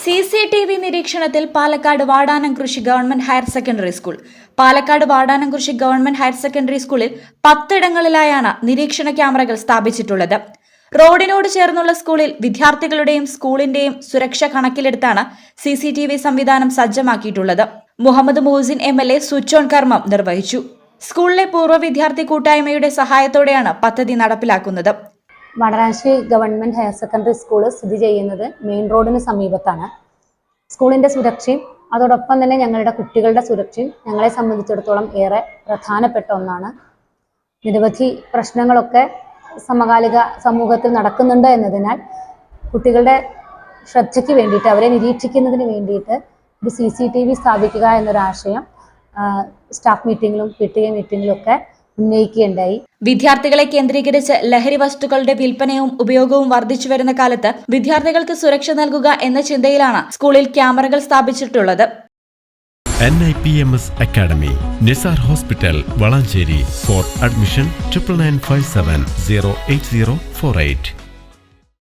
CCTV നിരീക്ഷണത്തിൽ Palakkad Vadanamkurissi government higher secondary school. Palakkad Vadanamkurissi government higher secondary സ്കൂളിൽ 10 ഇടങ്ങളിലായാണ് നിരീക്ഷണ ക്യാമറകൾ സ്ഥാപിച്ചിട്ടുള്ളത്. റോഡിനോട് ചേർന്നുള്ള സ്കൂളിൽ വിദ്യാർത്ഥികളുടെയും സ്കൂളിന്റെയും സുരക്ഷ കണക്കിലെടുത്താണ് CCTV സംവിധാനം സജ്ജമാക്കിയിട്ടുള്ളത്. Muhammad Muhsin MLA switch on കർമ്മം നിർവഹിച്ചു. സ്കൂളിലെ പൂർവ്വ വിദ്യാർത്ഥി കൂട്ടായ്മയുടെ സഹായത്തോടെയാണ് പദ്ധതി നടപ്പിലാക്കുന്നത്. Vadanamkurissi government higher secondary school സ്ഥിതി ചെയ്യുന്നത് മെയിൻ റോഡിന് സമീപത്താണ്. സ്കൂളിന്റെ സുരക്ഷയും അതോടൊപ്പം തന്നെ ഞങ്ങളുടെ കുട്ടികളുടെ സുരക്ഷയും ഞങ്ങളെ സംബന്ധിച്ചിടത്തോളം ഏറെ പ്രധാനപ്പെട്ട ഒന്നാണ്. നിരവധി പ്രശ്നങ്ങളൊക്കെ സമകാലിക സമൂഹത്തിൽ നടക്കുന്നുണ്ട് എന്നതിനാൽ കുട്ടികളുടെ ശ്രദ്ധയ്ക്ക് വേണ്ടിയിട്ട്, അവരെ നിരീക്ഷിക്കുന്നതിന് വേണ്ടിയിട്ട് ഒരു CCTV സ്ഥാപിക്കുക എന്നൊരാശയം സ്റ്റാഫ് മീറ്റിങ്ങിലും PTA മീറ്റിങ്ങിലും ഒക്കെ ഉന്നയിക്കുകയുണ്ടായി. വിദ്യാർത്ഥികളെ കേന്ദ്രീകരിച്ച് ലഹരി വസ്തുക്കളുടെ വിൽപ്പനയും ഉപയോഗവും വർദ്ധിച്ചു വരുന്ന കാലത്ത് വിദ്യാർത്ഥികൾക്ക് സുരക്ഷ നൽകുക എന്ന ചിന്തയിലാണ് സ്കൂളിൽ ക്യാമറകൾ സ്ഥാപിച്ചിട്ടുള്ളത്. NIPMS Academy, Nisar Hospital, Valancheri. For admission 9957 08048.